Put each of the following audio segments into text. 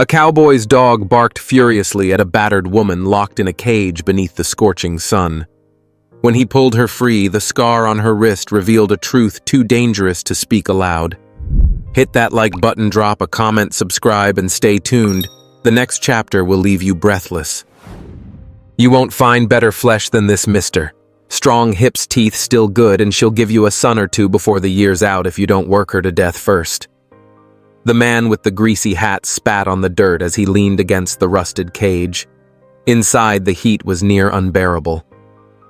A cowboy's dog barked furiously at a battered woman locked in a cage beneath the scorching sun. When he pulled her free, the scar on her wrist revealed a truth too dangerous to speak aloud. Hit that like button, drop a comment, subscribe, and stay tuned. The next chapter will leave you breathless. You won't find better flesh than this, mister. Strong hips, teeth still good, and she'll give you a son or two before the year's out if you don't work her to death first. The man with the greasy hat spat on the dirt as he leaned against the rusted cage. Inside, the heat was near unbearable.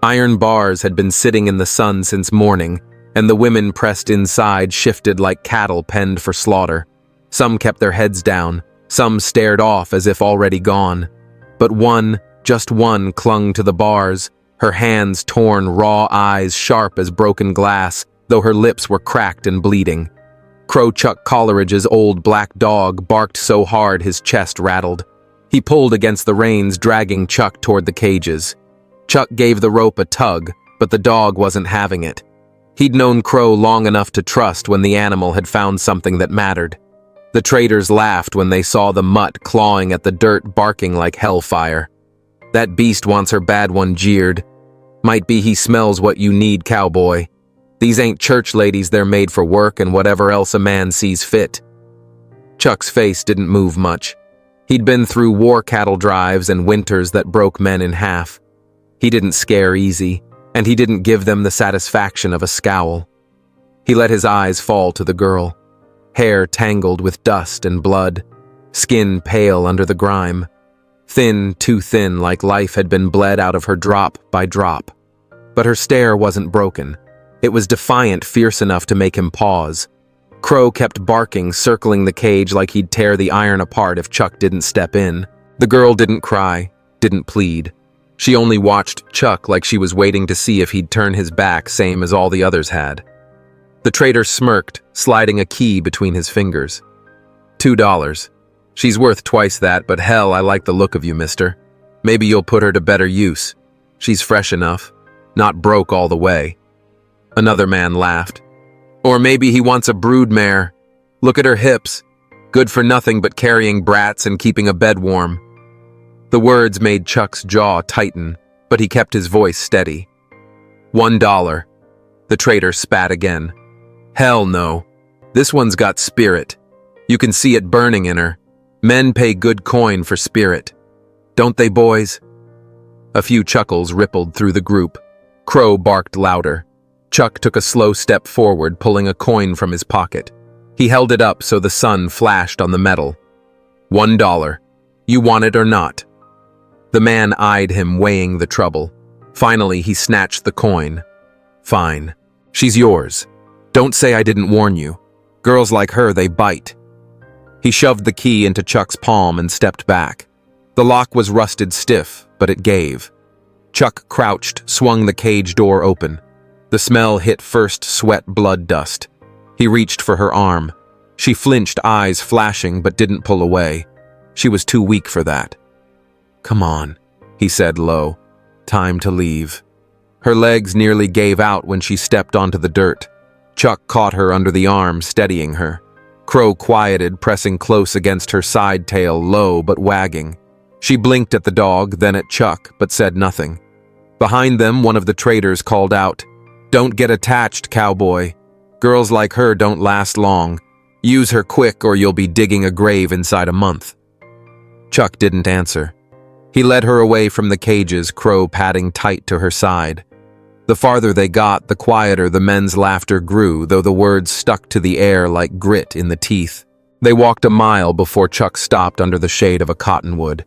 Iron bars had been sitting in the sun since morning, and the women pressed inside shifted like cattle penned for slaughter. Some kept their heads down, some stared off as if already gone. But one, just one, clung to the bars, her hands torn, raw eyes sharp as broken glass, though her lips were cracked and bleeding. Crow Chuck Coleridge's old black dog barked so hard his chest rattled. He pulled against the reins, dragging Chuck toward the cages. Chuck gave the rope a tug, but the dog wasn't having it. He'd known Crow long enough to trust when the animal had found something that mattered. The traders laughed when they saw the mutt clawing at the dirt, barking like hellfire. That beast wants her bad, one jeered. Might be he smells what you need, cowboy. These ain't church ladies, they're made for work and whatever else a man sees fit. Chuck's face didn't move much. He'd been through war cattle drives and winters that broke men in half. He didn't scare easy, and he didn't give them the satisfaction of a scowl. He let his eyes fall to the girl. Hair tangled with dust and blood, skin pale under the grime. Thin, too thin, like life had been bled out of her drop by drop. But her stare wasn't broken. It was defiant, fierce enough to make him pause. Crow kept barking, circling the cage like he'd tear the iron apart if Chuck didn't step in. The girl didn't cry, didn't plead. She only watched Chuck like she was waiting to see if he'd turn his back, same as all the others had. The trader smirked, sliding a key between his fingers. $2. She's worth twice that, but hell, I like the look of you, mister. Maybe you'll put her to better use. She's fresh enough, not broke all the way. Another man laughed. Or maybe he wants a brood mare. Look at her hips. Good for nothing but carrying brats and keeping a bed warm. The words made Chuck's jaw tighten, but he kept his voice steady. $1. The trader spat again. Hell no. This one's got spirit. You can see it burning in her. Men pay good coin for spirit. Don't they, boys? A few chuckles rippled through the group. Crow barked louder. Chuck took a slow step forward, pulling a coin from his pocket. He held it up so the sun flashed on the metal. $1. You want it or not? The man eyed him, weighing the trouble. Finally, he snatched the coin. Fine. She's yours. Don't say I didn't warn you. Girls like her, they bite. He shoved the key into Chuck's palm and stepped back. The lock was rusted stiff, but it gave. Chuck crouched, swung the cage door open. The smell hit first sweat, blood, dust. He reached for her arm. She flinched, eyes flashing, but didn't pull away. She was too weak for that. Come on, he said low. Time to leave. Her legs nearly gave out when she stepped onto the dirt. Chuck caught her under the arm, steadying her. Crow quieted, pressing close against her side tail, low but wagging. She blinked at the dog, then at Chuck, but said nothing. Behind them, one of the traders called out, Don't get attached, cowboy. Girls like her don't last long. Use her quick or you'll be digging a grave inside a month. Chuck didn't answer. He led her away from the cages, Crow padding tight to her side. The farther they got, the quieter the men's laughter grew, though the words stuck to the air like grit in the teeth. They walked a mile before Chuck stopped under the shade of a cottonwood.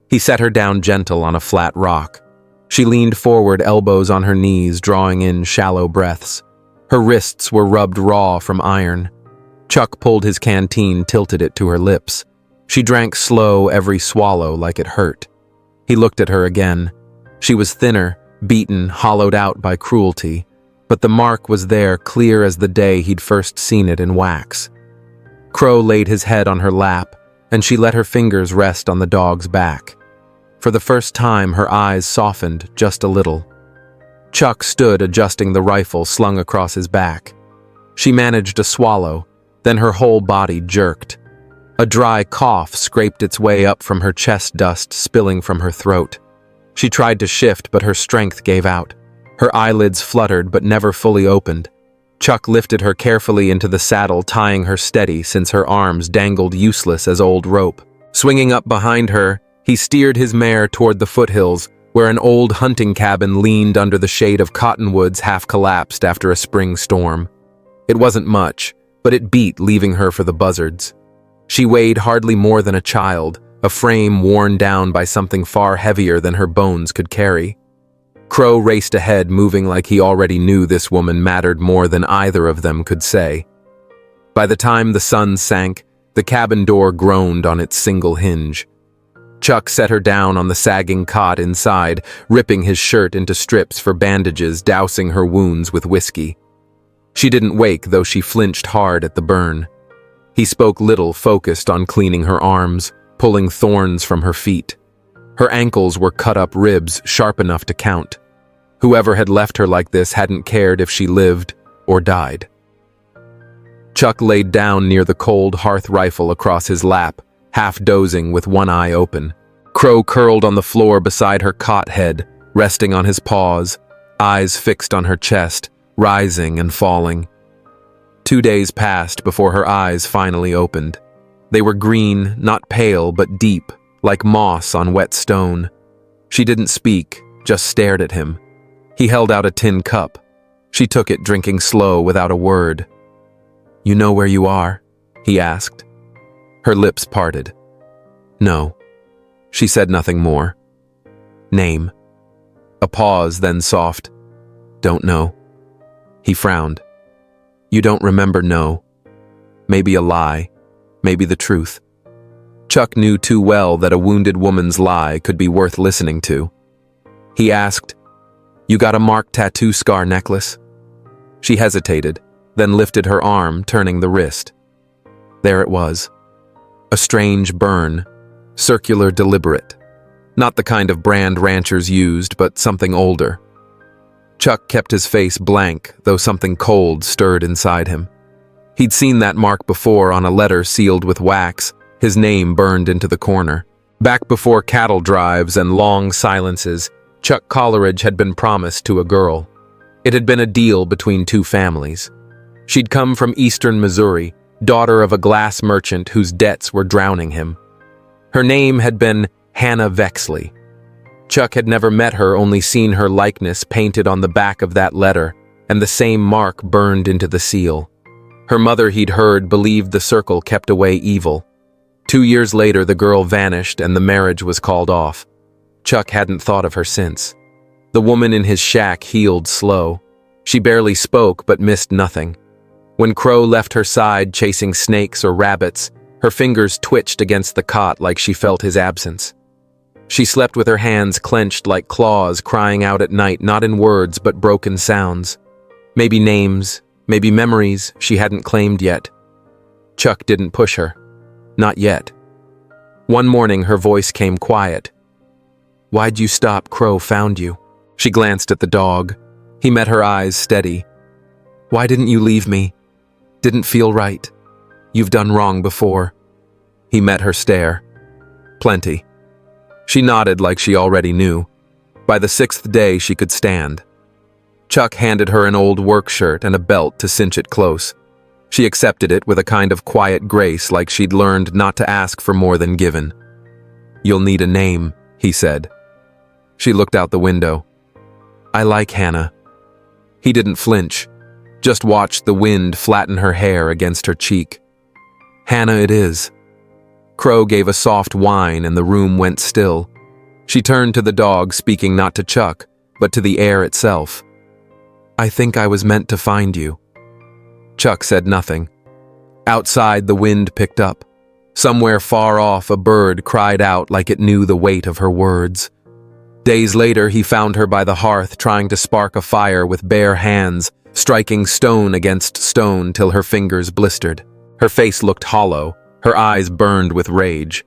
He set her down gentle on a flat rock. She leaned forward, elbows on her knees, drawing in shallow breaths. Her wrists were rubbed raw from iron. Chuck pulled his canteen, tilted it to her lips. She drank slow, every swallow like it hurt. He looked at her again. She was thinner, beaten, hollowed out by cruelty, but the mark was there, clear as the day he'd first seen it in wax. Crow laid his head on her lap, and she let her fingers rest on the dog's back. For the first time, her eyes softened just a little. Chuck stood adjusting the rifle slung across his back. She managed a swallow, then her whole body jerked. A dry cough scraped its way up from her chest, dust spilling from her throat. She tried to shift, but her strength gave out. Her eyelids fluttered but never fully opened. Chuck lifted her carefully into the saddle, tying her steady since her arms dangled useless as old rope. Swinging up behind her, he steered his mare toward the foothills, where an old hunting cabin leaned under the shade of cottonwoods half collapsed after a spring storm. It wasn't much, but it beat, leaving her for the buzzards. She weighed hardly more than a child, a frame worn down by something far heavier than her bones could carry. Crow raced ahead, moving like he already knew this woman mattered more than either of them could say. By the time the sun sank, the cabin door groaned on its single hinge. Chuck set her down on the sagging cot inside, ripping his shirt into strips for bandages, dousing her wounds with whiskey. She didn't wake, though she flinched hard at the burn. He spoke little, focused on cleaning her arms, pulling thorns from her feet. Her ankles were cut-up ribs, sharp enough to count. Whoever had left her like this hadn't cared if she lived or died. Chuck laid down near the cold hearth rifle across his lap, half dozing with one eye open. Crow curled on the floor beside her cot head, resting on his paws, eyes fixed on her chest, rising and falling. 2 days passed before her eyes finally opened. They were green, not pale, but deep, like moss on wet stone. She didn't speak, just stared at him. He held out a tin cup. She took it, drinking slow without a word. "You know where you are?" he asked. Her lips parted. "No." She said nothing more. "Name?" A pause, then soft. "Don't know." He frowned. "You don't remember, no. Maybe a lie. Maybe the truth." Chuck knew too well that a wounded woman's lie could be worth listening to. He asked, "You got a mark tattoo scar necklace?" She hesitated, then lifted her arm, turning the wrist. There it was. A strange burn, circular, deliberate. Not the kind of brand ranchers used, but something older. Chuck kept his face blank, though something cold stirred inside him. He'd seen that mark before on a letter sealed with wax, his name burned into the corner. Back before cattle drives and long silences, Chuck Coleridge had been promised to a girl. It had been a deal between two families. She'd come from eastern Missouri, daughter of a glass merchant whose debts were drowning him. Her name had been Hannah Vexley. Chuck had never met her, only seen her likeness painted on the back of that letter, and the same mark burned into the seal. Her mother, he'd heard, believed the circle kept away evil. 2 years later, the girl vanished and the marriage was called off. Chuck hadn't thought of her since. The woman in his shack healed slow. She barely spoke but missed nothing. When Crow left her side chasing snakes or rabbits, her fingers twitched against the cot like she felt his absence. She slept with her hands clenched like claws, crying out at night, not in words but broken sounds. Maybe names, maybe memories she hadn't claimed yet. Chuck didn't push her. Not yet. One morning her voice came quiet. "Why'd you stop? Crow found you." She glanced at the dog. He met her eyes steady. "Why didn't you leave me? Didn't feel right. You've done wrong before." He met her stare. "Plenty." She nodded like she already knew. By the 6th day she could stand. Chuck handed her an old work shirt and a belt to cinch it close. She accepted it with a kind of quiet grace, like she'd learned not to ask for more than given. "You'll need a name," he said. She looked out the window. "I like Hannah." He didn't flinch, just watched the wind flatten her hair against her cheek. "Hannah it is." Crow gave a soft whine and the room went still. She turned to the dog, speaking not to Chuck, but to the air itself. "I think I was meant to find you." Chuck said nothing. Outside, the wind picked up. Somewhere far off, a bird cried out like it knew the weight of her words. Days later, he found her by the hearth, trying to spark a fire with bare hands, striking stone against stone till her fingers blistered. Her face looked hollow, her eyes burned with rage.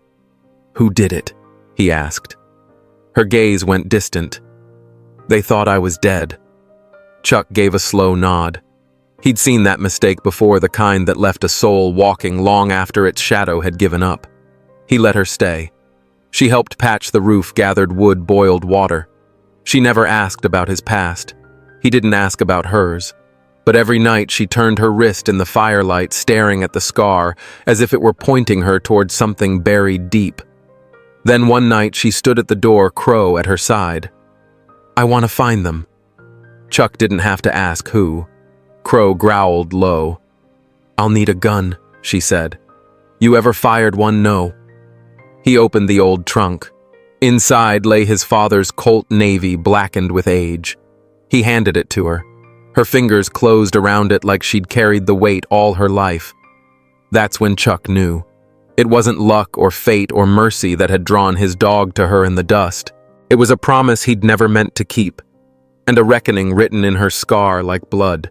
"Who did it?" he asked. Her gaze went distant. "They thought I was dead." Chuck gave a slow nod. He'd seen that mistake before, the kind that left a soul walking long after its shadow had given up. He let her stay. She helped patch the roof, gathered wood, boiled water. She never asked about his past. He didn't ask about hers. But every night she turned her wrist in the firelight, staring at the scar, as if it were pointing her towards something buried deep. Then one night she stood at the door, Crow at her side. "I want to find them." Chuck didn't have to ask who. Crow growled low. "I'll need a gun," she said. "You ever fired one? No." He opened the old trunk. Inside lay his father's Colt Navy, blackened with age. He handed it to her. Her fingers closed around it like she'd carried the weight all her life. That's when Chuck knew. It wasn't luck or fate or mercy that had drawn his dog to her in the dust. It was a promise he'd never meant to keep, and a reckoning written in her scar like blood.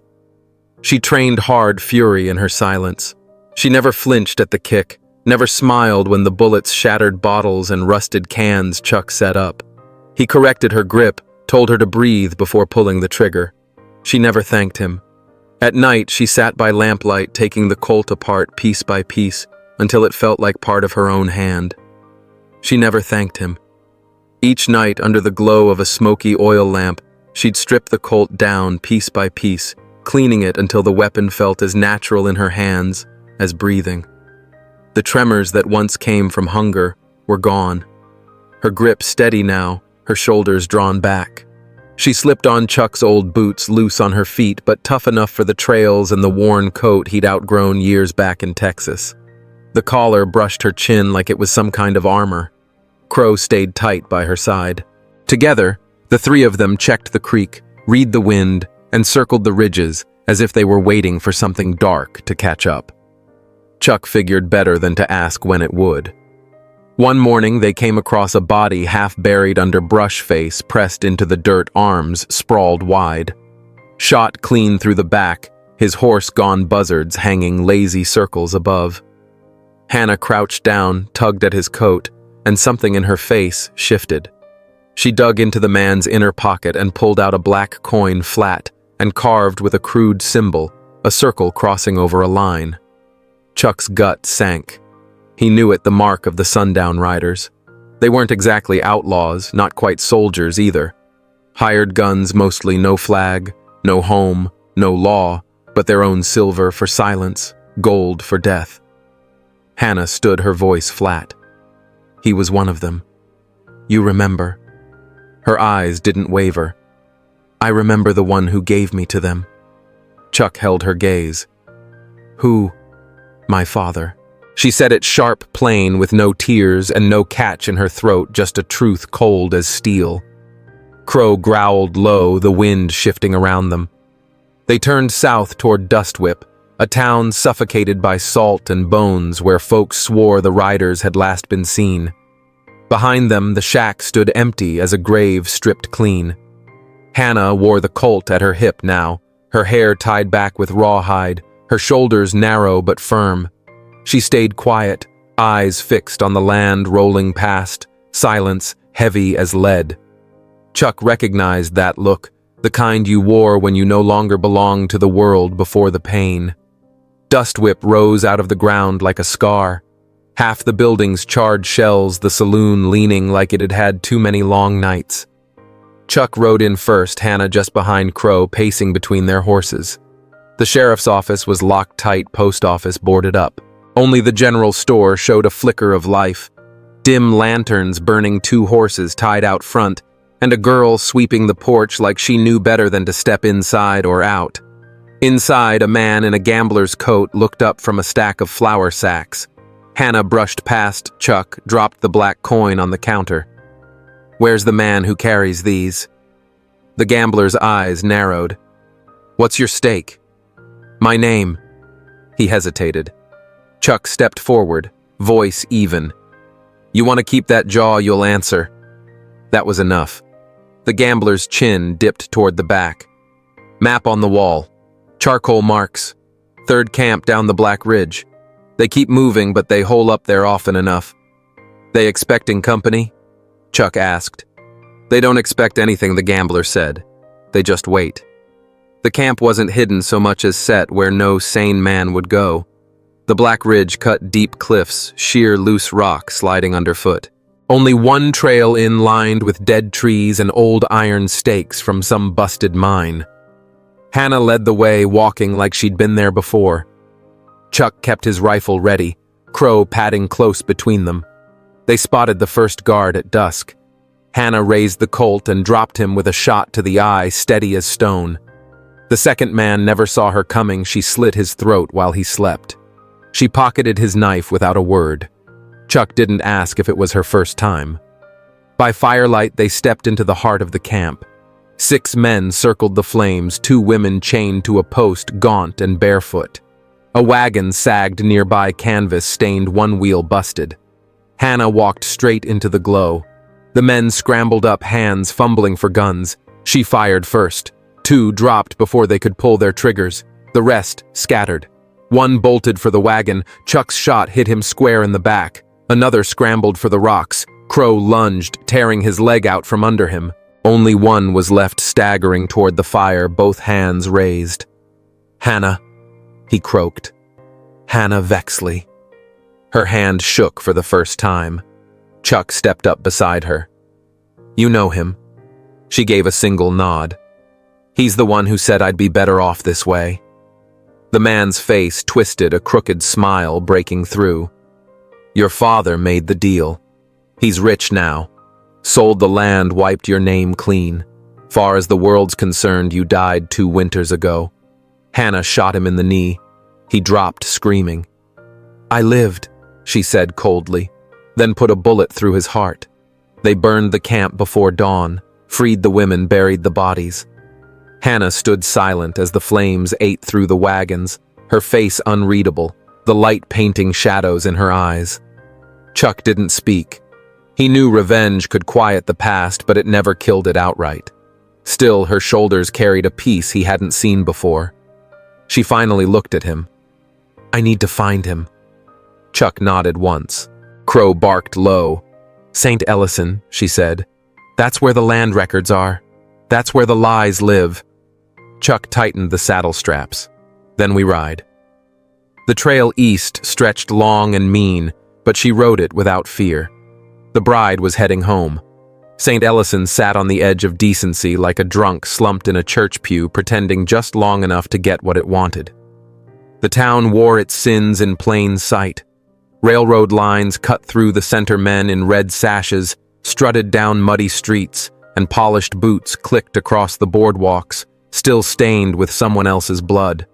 She trained hard fury in her silence. She never flinched at the kick, never smiled when the bullets shattered bottles and rusted cans Chuck set up. He corrected her grip, told her to breathe before pulling the trigger. She never thanked him. At night, she sat by lamplight, taking the Colt apart piece by piece until it felt like part of her own hand. She never thanked him. Each night, under the glow of a smoky oil lamp, she'd strip the Colt down piece by piece, cleaning it until the weapon felt as natural in her hands as breathing. The tremors that once came from hunger were gone. Her grip steady now, her shoulders drawn back. She slipped on Chuck's old boots, loose on her feet, but tough enough for the trails and the worn coat he'd outgrown years back in Texas. The collar brushed her chin like it was some kind of armor. Crow stayed tight by her side. Together, the three of them checked the creek, read the wind, and circled the ridges as if they were waiting for something dark to catch up. Chuck figured better than to ask when it would. One morning, they came across a body half buried under brush, face pressed into the dirt, arms sprawled wide. Shot clean through the back, his horse gone buzzards hanging lazy circles above. Hannah crouched down, tugged at his coat, and something in her face shifted. She dug into the man's inner pocket and pulled out a black coin, flat and carved with a crude symbol, a circle crossing over a line. Chuck's gut sank. He knew it, the mark of the Sundown Riders. They weren't exactly outlaws, not quite soldiers either. Hired guns, mostly, no flag, no home, no law, but their own silver for silence, gold for death. Hannah stood, her voice flat. He was one of them. You remember. Her eyes didn't waver. I remember the one who gave me to them. Chuck held her gaze. Who? My father. She said it sharp, plain, with no tears and no catch in her throat, just a truth cold as steel. Crow growled low, the wind shifting around them. They turned south toward Dustwhip, a town suffocated by salt and bones where folks swore the riders had last been seen. Behind them, the shack stood empty as a grave stripped clean. Hannah wore the Colt at her hip now, her hair tied back with rawhide, her shoulders narrow but firm. She stayed quiet, eyes fixed on the land rolling past, silence heavy as lead. Chuck recognized that look, the kind you wore when you no longer belonged to the world before the pain. Dustwhip rose out of the ground like a scar. Half the building's charred shells, the saloon leaning like it had had too many long nights. Chuck rode in first, Hannah just behind Crow, pacing between their horses. The sheriff's office was locked tight, post office boarded up. Only the general store showed a flicker of life. Dim lanterns burning 2 horses tied out front, and a girl sweeping the porch like she knew better than to step inside or out. Inside, a man in a gambler's coat looked up from a stack of flour sacks. Hannah brushed past Chuck, dropped the black coin on the counter. Where's the man who carries these? The gambler's eyes narrowed. What's your stake? My name. He hesitated. Chuck stepped forward, voice even. You want to keep that jaw, you'll answer. That was enough. The gambler's chin dipped toward the back. Map on the wall. Charcoal marks. 3rd camp down the Black Ridge. They keep moving, but they hole up there often enough. They expecting company? Chuck asked. They don't expect anything, the gambler said. They just wait. The camp wasn't hidden so much as set where no sane man would go. The black ridge cut deep cliffs, sheer loose rock sliding underfoot. Only one trail in lined with dead trees and old iron stakes from some busted mine. Hannah led the way, walking like she'd been there before. Chuck kept his rifle ready, Crow padding close between them. They spotted the first guard at dusk. Hannah raised the Colt and dropped him with a shot to the eye, steady as stone. The second man never saw her coming. She slit his throat while he slept. She pocketed his knife without a word. Chuck didn't ask if it was her first time. By firelight, they stepped into the heart of the camp. 6 men circled the flames, 2 women chained to a post, gaunt and barefoot. A wagon sagged nearby, canvas stained, one wheel busted. Hannah walked straight into the glow. The men scrambled up, hands fumbling for guns. She fired first. 2 dropped before they could pull their triggers. The rest scattered. 1 bolted for the wagon. Chuck's shot hit him square in the back. Another scrambled for the rocks. Crow lunged, tearing his leg out from under him. Only one was left staggering toward the fire, both hands raised. "Hannah," he croaked. "Hannah Vexley." Her hand shook for the first time. Chuck stepped up beside her. "You know him." She gave a single nod. "He's the one who said I'd be better off this way." The man's face twisted, a crooked smile breaking through. "Your father made the deal. He's rich now. Sold the land, wiped your name clean. Far as the world's concerned, you died 2 winters ago." Hannah shot him in the knee. He dropped, screaming. "I lived," she said coldly, then put a bullet through his heart. They burned the camp before dawn, freed the women, buried the bodies. Hannah stood silent as the flames ate through the wagons, her face unreadable, the light painting shadows in her eyes. Chuck didn't speak. He knew revenge could quiet the past, but it never killed it outright. Still, her shoulders carried a peace he hadn't seen before. She finally looked at him. "I need to find him." Chuck nodded once. Crow barked low. "St. Ellison," she said. "That's where the land records are. That's where the lies live." Chuck tightened the saddle straps. "Then we ride." The trail east stretched long and mean, but she rode it without fear. The bride was heading home. St. Ellison sat on the edge of decency like a drunk slumped in a church pew, pretending just long enough to get what it wanted. The town wore its sins in plain sight. Railroad lines cut through the center, men in red sashes strutted down muddy streets, and polished boots clicked across the boardwalks, still stained with someone else's blood.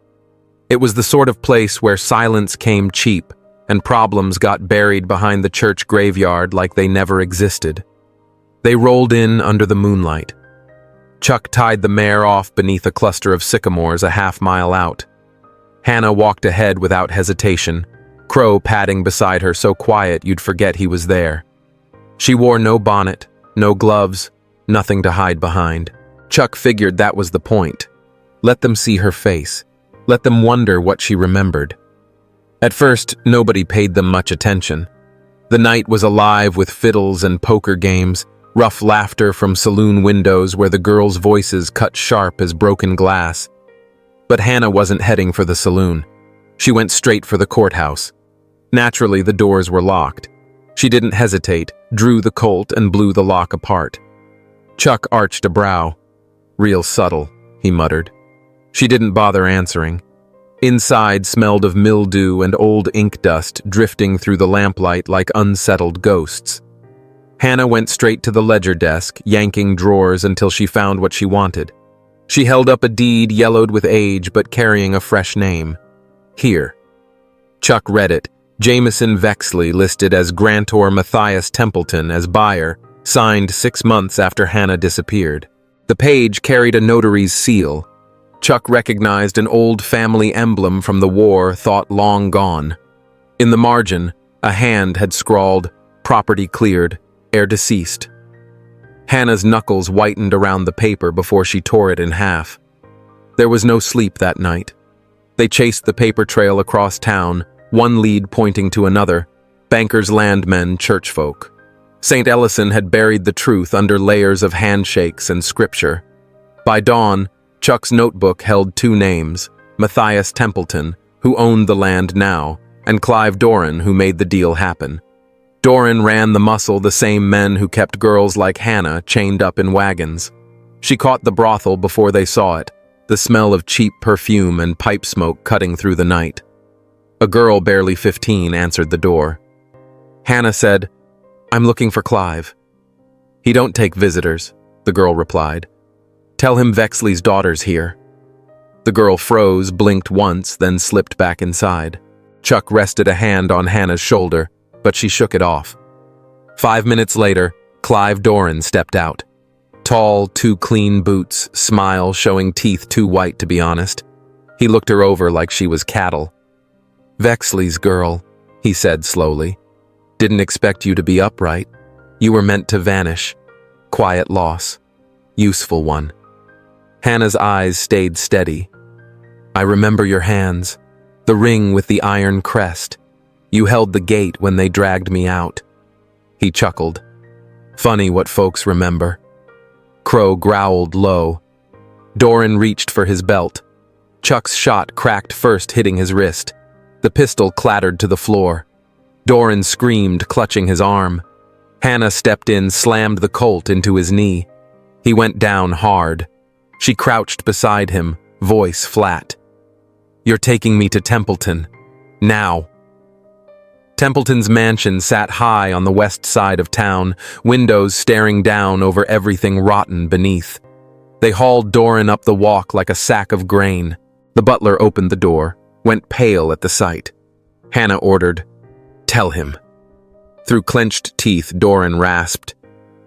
It was the sort of place where silence came cheap, and problems got buried behind the church graveyard like they never existed. They rolled in under the moonlight. Chuck tied the mare off beneath a cluster of sycamores a half-mile out. Hannah walked ahead without hesitation, Crow padding beside her so quiet you'd forget he was there. She wore no bonnet, no gloves, nothing to hide behind. Chuck figured that was the point. Let them see her face. Let them wonder what she remembered. At first, nobody paid them much attention. The night was alive with fiddles and poker games, rough laughter from saloon windows where the girls' voices cut sharp as broken glass. But Hannah wasn't heading for the saloon. She went straight for the courthouse. Naturally, the doors were locked. She didn't hesitate, drew the Colt and blew the lock apart. Chuck arched a brow. "Real subtle," he muttered. She didn't bother answering. Inside smelled of mildew and old ink dust drifting through the lamplight like unsettled ghosts. Hannah went straight to the ledger desk, yanking drawers until she found what she wanted. She held up a deed yellowed with age but carrying a fresh name. "Here." Chuck read it. Jameson Vexley listed as grantor, Matthias Templeton as buyer, signed 6 months after Hannah disappeared. The page carried a notary's seal. Chuck recognized an old family emblem from the war, thought long gone. In the margin, a hand had scrawled, "Property cleared, heir deceased." Hannah's knuckles whitened around the paper before she tore it in half. There was no sleep that night. They chased the paper trail across town, one lead pointing to another, bankers, landmen, churchfolk. St. Ellison had buried the truth under layers of handshakes and scripture. By dawn, Chuck's notebook held two names, Matthias Templeton, who owned the land now, and Clive Doran, who made the deal happen. Doran ran the muscle the same men who kept girls like Hannah chained up in wagons. She caught the brothel before they saw it, the smell of cheap perfume and pipe smoke cutting through the night. A girl barely 15 answered the door. Hannah said, "I'm looking for Clive." "He don't take visitors," the girl replied. "Tell him Vexley's daughter's here." The girl froze, blinked once, then slipped back inside. Chuck rested a hand on Hannah's shoulder, but she shook it off. 5 minutes later, Clive Doran stepped out. Tall, too clean boots, smile showing teeth too white to be honest. He looked her over like she was cattle. "Vexley's girl," he said slowly. "Didn't expect you to be upright. You were meant to vanish. Quiet loss. Useful one." Hannah's eyes stayed steady. "I remember your hands, the ring with the iron crest. You held the gate when they dragged me out." He chuckled. "Funny what folks remember." Crow growled low. Doran reached for his belt. Chuck's shot cracked first, hitting his wrist. The pistol clattered to the floor. Doran screamed, clutching his arm. Hannah stepped in, slammed the Colt into his knee. He went down hard. She crouched beside him, voice flat. "You're taking me to Templeton. Now." Templeton's mansion sat high on the west side of town, windows staring down over everything rotten beneath. They hauled Doran up the walk like a sack of grain. The butler opened the door, went pale at the sight. Hannah ordered, "Tell him." Through clenched teeth, Doran rasped,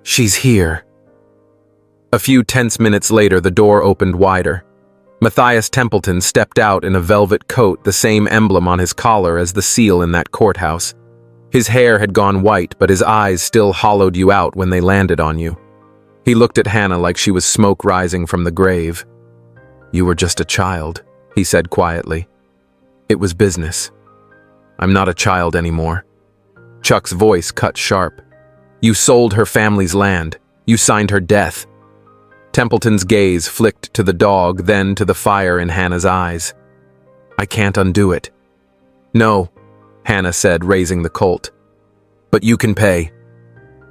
"She's here." A few tense minutes later, the door opened wider. Matthias Templeton stepped out in a velvet coat, the same emblem on his collar as the seal in that courthouse. His hair had gone white, but his eyes still hollowed you out when they landed on you. He looked at Hannah like she was smoke rising from the grave. "You were just a child," he said quietly. "It was business. I'm not a child anymore." Chuck's voice cut sharp. "You sold her family's land. You signed her death." Templeton's gaze flicked to the dog, then to the fire in Hannah's eyes. "I can't undo it." "No," Hannah said, raising the Colt. "But you can pay."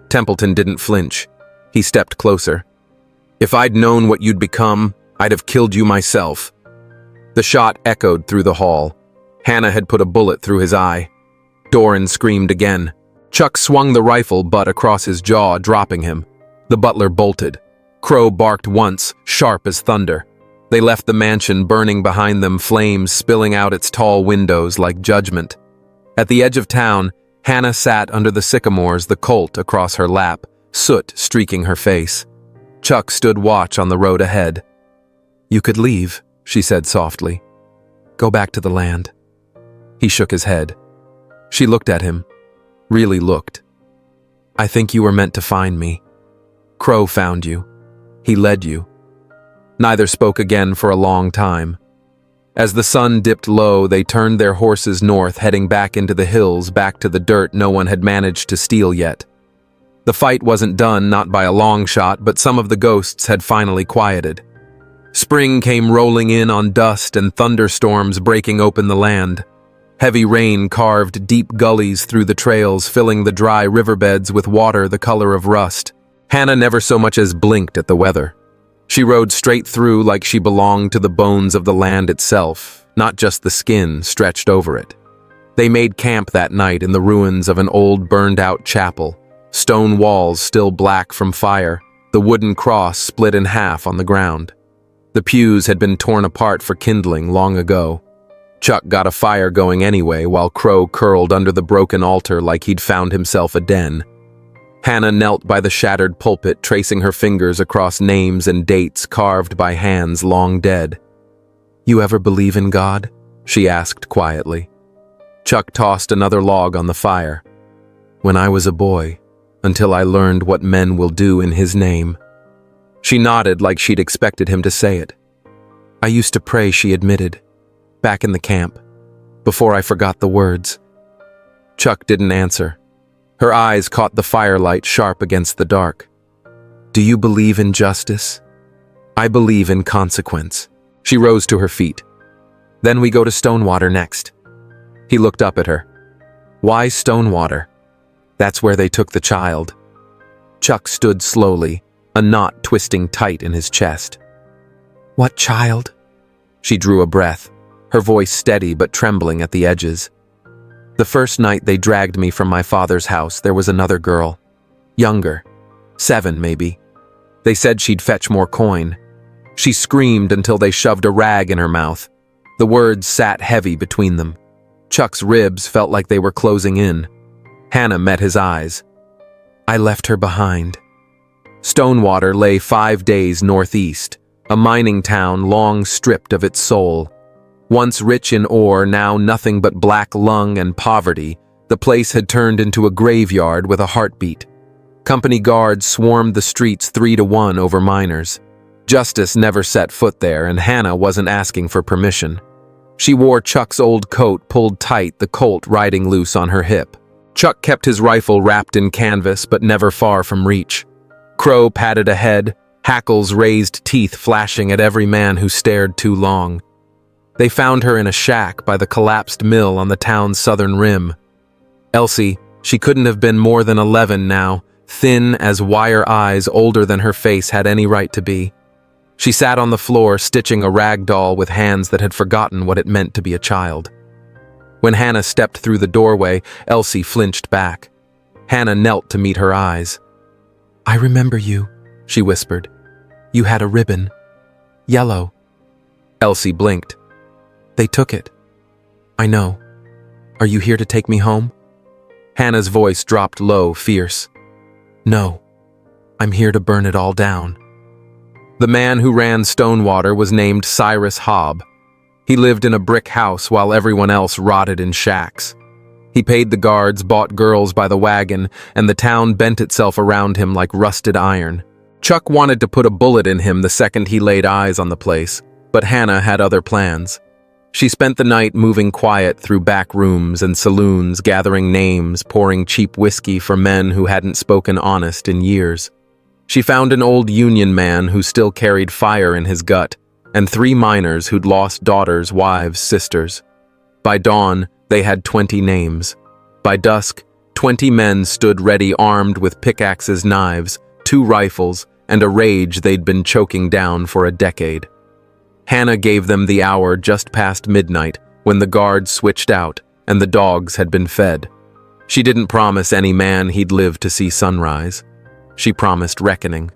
Templeton didn't flinch. He stepped closer. "If I'd known what you'd become, I'd have killed you myself." The shot echoed through the hall. Hannah had put a bullet through his eye. Doran screamed again. Chuck swung the rifle butt across his jaw, dropping him. The butler bolted. Crow barked once, sharp as thunder. They left the mansion, burning behind them, flames spilling out its tall windows like judgment. At the edge of town, Hannah sat under the sycamores, the Colt across her lap, soot streaking her face. Chuck stood watch on the road ahead. "You could leave," she said softly. "Go back to the land." He shook his head. She looked at him. Really looked. "I think you were meant to find me. Crow found you. He led you." Neither spoke again for a long time. As the sun dipped low, they turned their horses north, heading back into the hills, back to the dirt no one had managed to steal yet. The fight wasn't done, not by a long shot, but some of the ghosts had finally quieted. Spring came rolling in on dust and thunderstorms breaking open the land. Heavy rain carved deep gullies through the trails, filling the dry riverbeds with water the color of rust. Hannah never so much as blinked at the weather. She rode straight through like she belonged to the bones of the land itself, not just the skin stretched over it. They made camp that night in the ruins of an old burned-out chapel, stone walls still black from fire, the wooden cross split in half on the ground. The pews had been torn apart for kindling long ago. Chuck got a fire going anyway, while Crow curled under the broken altar like he'd found himself a den. Hannah knelt by the shattered pulpit, tracing her fingers across names and dates carved by hands long dead. "You ever believe in God?" she asked quietly. Chuck tossed another log on the fire. "When I was a boy, until I learned what men will do in his name." She nodded like she'd expected him to say it. "I used to pray," she admitted, "back in the camp, before I forgot the words." Chuck didn't answer. Her eyes caught the firelight sharp against the dark. "Do you believe in justice?" I believe in consequence. She rose to her feet. Then we go to Stonewater next. He looked up at her. Why Stonewater? That's where they took the child. Chuck stood slowly, a knot twisting tight in his chest. What child? She drew a breath, her voice steady but trembling at the edges. The first night they dragged me from my father's house, there was another girl. Younger. 7, maybe. They said she'd fetch more coin. She screamed until they shoved a rag in her mouth. The words sat heavy between them. Chuck's ribs felt like they were closing in. Hannah met his eyes. I left her behind. Stonewater lay 5 days northeast, a mining town long stripped of its soul. Once rich in ore, now nothing but black lung and poverty, the place had turned into a graveyard with a heartbeat. Company guards swarmed the streets 3-1 over miners. Justice never set foot there, and Hannah wasn't asking for permission. She wore Chuck's old coat pulled tight, the Colt riding loose on her hip. Chuck kept his rifle wrapped in canvas, but never far from reach. Crow padded ahead, Hackle's raised teeth flashing at every man who stared too long. They found her in a shack by the collapsed mill on the town's southern rim. Elsie, she couldn't have been more than 11 now, thin as wire eyes older than her face had any right to be. She sat on the floor stitching a rag doll with hands that had forgotten what it meant to be a child. When Hannah stepped through the doorway, Elsie flinched back. Hannah knelt to meet her eyes. I remember you, she whispered. You had a ribbon. Yellow. Elsie blinked. They took it. I know. Are you here to take me home? Hannah's voice dropped low, fierce. No. I'm here to burn it all down. The man who ran Stonewater was named Cyrus Hobb. He lived in a brick house while everyone else rotted in shacks. He paid the guards, bought girls by the wagon, and the town bent itself around him like rusted iron. Chuck wanted to put a bullet in him the second he laid eyes on the place, but Hannah had other plans. She spent the night moving quiet through back rooms and saloons, gathering names, pouring cheap whiskey for men who hadn't spoken honest in years. She found an old Union man who still carried fire in his gut, and 3 miners who'd lost daughters, wives, sisters. By dawn, they had 20 names. By dusk, 20 men stood ready armed with pickaxes, knives, 2 rifles, and a rage they'd been choking down for a decade. Hannah gave them the hour just past midnight when the guards switched out and the dogs had been fed. She didn't promise any man he'd live to see sunrise. She promised reckoning.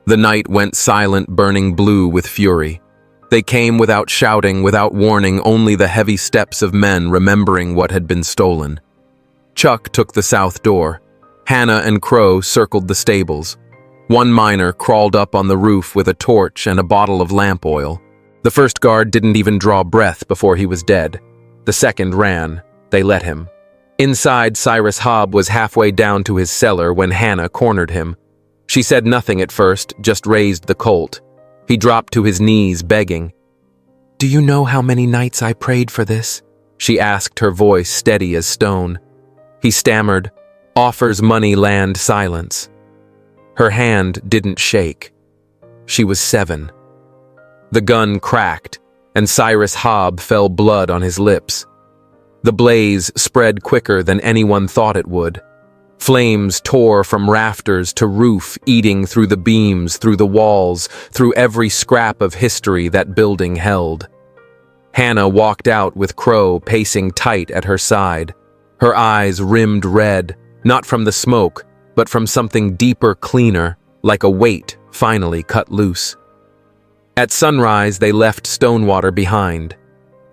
The night went silent, burning blue with fury. They came without shouting, without warning, only the heavy steps of men remembering what had been stolen. Chuck took the south door. Hannah and Crow circled the stables. One miner crawled up on the roof with a torch and a bottle of lamp oil. The first guard didn't even draw breath before he was dead. The second ran. They let him. Inside, Cyrus Hobb was halfway down to his cellar when Hannah cornered him. She said nothing at first, just raised the Colt. He dropped to his knees, begging. Do you know how many nights I prayed for this? She asked, her voice steady as stone. He stammered, offers money land silence. Her hand didn't shake. She was 7. The gun cracked, and Cyrus Hobb fell blood on his lips. The blaze spread quicker than anyone thought it would. Flames tore from rafters to roof, eating through the beams, through the walls, through every scrap of history that building held. Hannah walked out with Crow pacing tight at her side, her eyes rimmed red, not from the smoke, but from something deeper, cleaner, like a weight finally cut loose. At sunrise, they left Stonewater behind.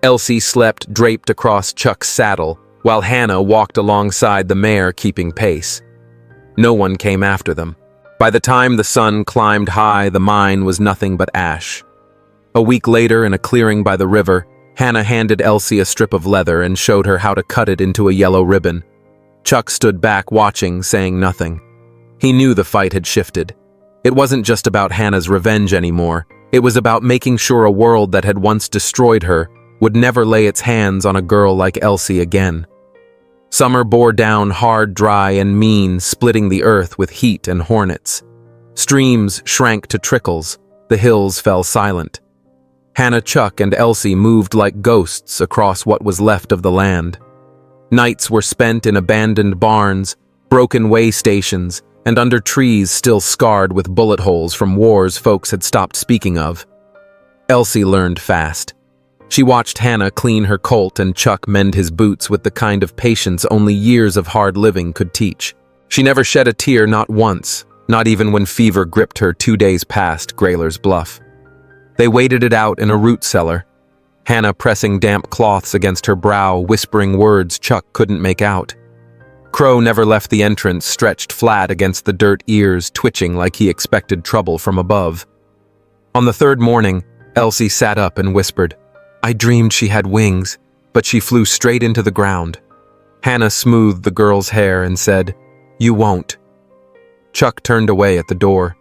Elsie slept draped across Chuck's saddle, while Hannah walked alongside the mare keeping pace. No one came after them. By the time the sun climbed high, the mine was nothing but ash. A week later, in a clearing by the river, Hannah handed Elsie a strip of leather and showed her how to cut it into a yellow ribbon. Chuck stood back watching, saying nothing. He knew the fight had shifted. It wasn't just about Hannah's revenge anymore. It was about making sure a world that had once destroyed her would never lay its hands on a girl like Elsie again. Summer bore down hard, dry, and mean, splitting the earth with heat and hornets. Streams shrank to trickles. The hills fell silent. Hannah, Chuck, and Elsie moved like ghosts across what was left of the land. Nights were spent in abandoned barns, broken way stations, and under trees still scarred with bullet holes from wars folks had stopped speaking of. Elsie learned fast. She watched Hannah clean her colt and Chuck mend his boots with the kind of patience only years of hard living could teach. She never shed a tear, not once, not even when fever gripped her 2 days past Grayler's Bluff. They waited it out in a root cellar, Hannah pressing damp cloths against her brow, whispering words Chuck couldn't make out. Crow never left the entrance, stretched flat against the dirt, ears twitching like he expected trouble from above. On the third morning, Elsie sat up and whispered, "I dreamed she had wings, but she flew straight into the ground." Hannah smoothed the girl's hair and said, "You won't." Chuck turned away at the door.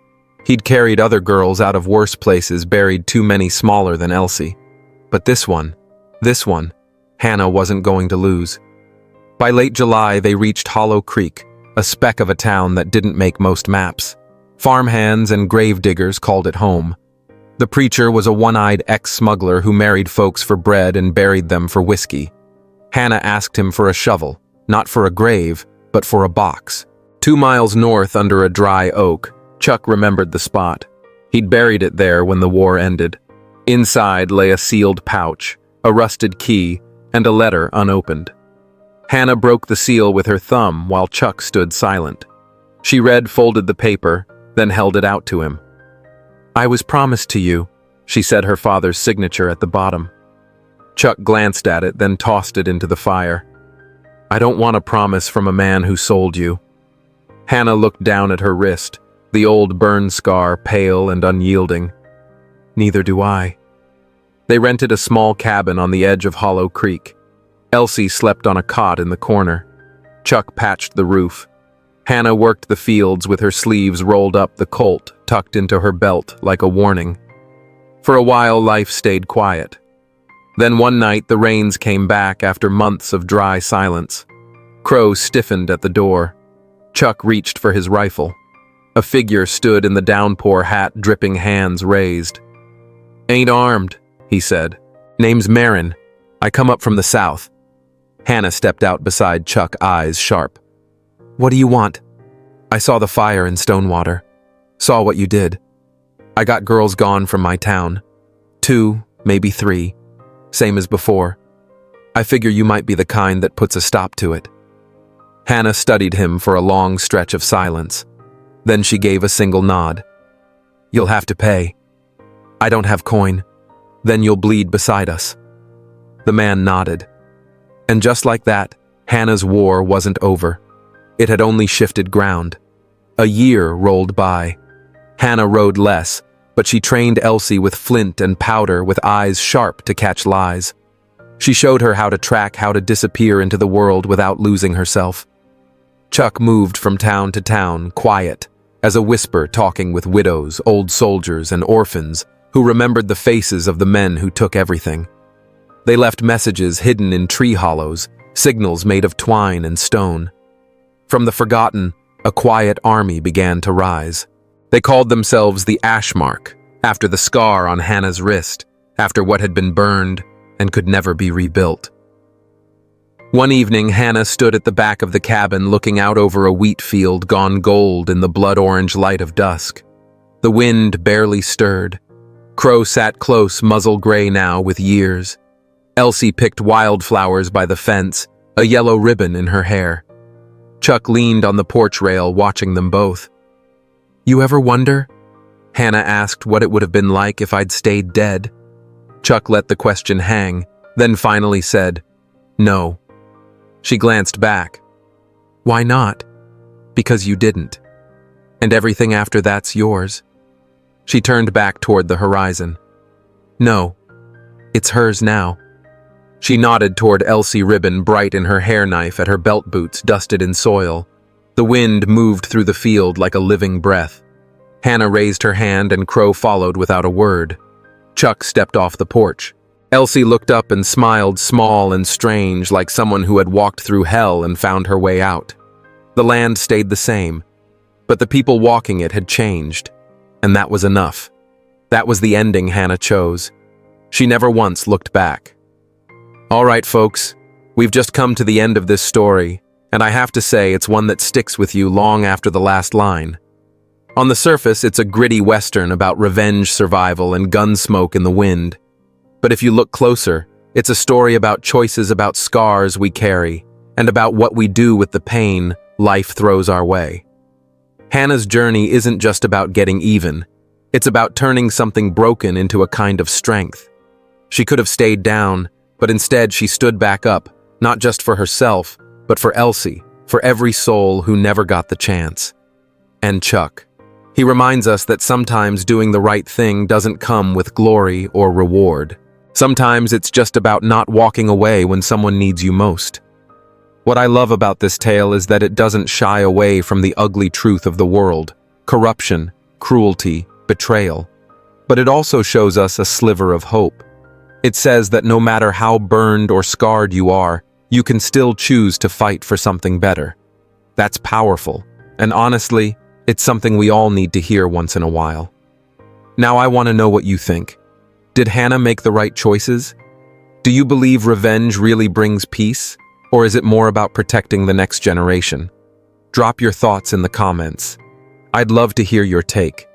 He'd carried other girls out of worse places, buried too many smaller than Elsie. But this one, Hannah wasn't going to lose. By late July, they reached Hollow Creek, a speck of a town that didn't make most maps. Farmhands and grave diggers called it home. The preacher was a one-eyed ex-smuggler who married folks for bread and buried them for whiskey. Hannah asked him for a shovel, not for a grave, but for a box. 2 miles north under a dry oak, Chuck remembered the spot. He'd buried it there when the war ended. Inside lay a sealed pouch, a rusted key, and a letter unopened. Hannah broke the seal with her thumb while Chuck stood silent. She read, folded the paper, then held it out to him. "I was promised to you," she said, her father's signature at the bottom. Chuck glanced at it, then tossed it into the fire. "I don't want a promise from a man who sold you." Hannah looked down at her wrist, the old burn scar pale and unyielding. "Neither do I." They rented a small cabin on the edge of Hollow Creek. Elsie slept on a cot in the corner. Chuck patched the roof. Hannah worked the fields with her sleeves rolled up, the colt tucked into her belt like a warning. For a while, life stayed quiet. Then one night, the rains came back after months of dry silence. Crow stiffened at the door. Chuck reached for his rifle. A figure stood in the downpour, hat dripping, hands raised. "Ain't armed," he said. "Name's Marin. I come up from the south." Hannah stepped out beside Chuck, eyes sharp. "What do you want?" "I saw the fire in Stonewater. Saw what you did. I got girls gone from my town. 2, maybe 3. Same as before. I figure you might be the kind that puts a stop to it." Hannah studied him for a long stretch of silence. Then she gave a single nod. "You'll have to pay. I don't have coin. Then you'll bleed beside us." The man nodded. And just like that, Hannah's war wasn't over. It had only shifted ground. A year rolled by. Hannah rode less, but she trained Elsie with flint and powder, with eyes sharp to catch lies. She showed her how to track, how to disappear into the world without losing herself. Chuck moved from town to town, quiet, as a whisper, talking with widows, old soldiers, and orphans who remembered the faces of the men who took everything. They left messages hidden in tree hollows, signals made of twine and stone. From the forgotten, a quiet army began to rise. They called themselves the Ash Mark, after the scar on Hannah's wrist, after what had been burned and could never be rebuilt. One evening, Hannah stood at the back of the cabin looking out over a wheat field gone gold in the blood-orange light of dusk. The wind barely stirred. Crow sat close, muzzle gray now with years. Elsie picked wildflowers by the fence, a yellow ribbon in her hair. Chuck leaned on the porch rail, watching them both. "You ever wonder?" Hannah asked, "what it would have been like if I'd stayed dead?" Chuck let the question hang, then finally said, "No." She glanced back. "Why not?" "Because you didn't. And everything after that's yours." She turned back toward the horizon. "No, it's hers now." She nodded toward Elsie, ribbon bright in her hair knife at her belt boots dusted in soil. The wind moved through the field like a living breath. Hannah raised her hand and Crow followed without a word. Chuck stepped off the porch. Elsie looked up and smiled, small and strange, like someone who had walked through hell and found her way out. The land stayed the same, but the people walking it had changed, and that was enough. That was the ending Hannah chose. She never once looked back. All right, folks, we've just come to the end of this story, and I have to say it's one that sticks with you long after the last line. On the surface, it's a gritty western about revenge, survival, and gun smoke in the wind. But if you look closer, it's a story about choices, about scars we carry, and about what we do with the pain life throws our way. Hannah's journey isn't just about getting even. It's about turning something broken into a kind of strength. She could have stayed down, but instead she stood back up, not just for herself, but for Elsie, for every soul who never got the chance. And Chuck. He reminds us that sometimes doing the right thing doesn't come with glory or reward. Sometimes it's just about not walking away when someone needs you most. What I love about this tale is that it doesn't shy away from the ugly truth of the world, corruption, cruelty, betrayal. But it also shows us a sliver of hope. It says that no matter how burned or scarred you are, you can still choose to fight for something better. That's powerful, and honestly, it's something we all need to hear once in a while. Now I want to know what you think. Did Hannah make the right choices? Do you believe revenge really brings peace, or is it more about protecting the next generation? Drop your thoughts in the comments. I'd love to hear your take.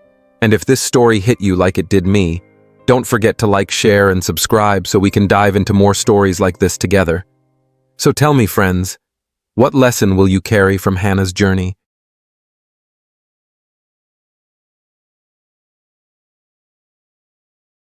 And if this story hit you like it did me, don't forget to like, share, and subscribe so we can dive into more stories like this together. So tell me, friends, what lesson will you carry from Hannah's journey?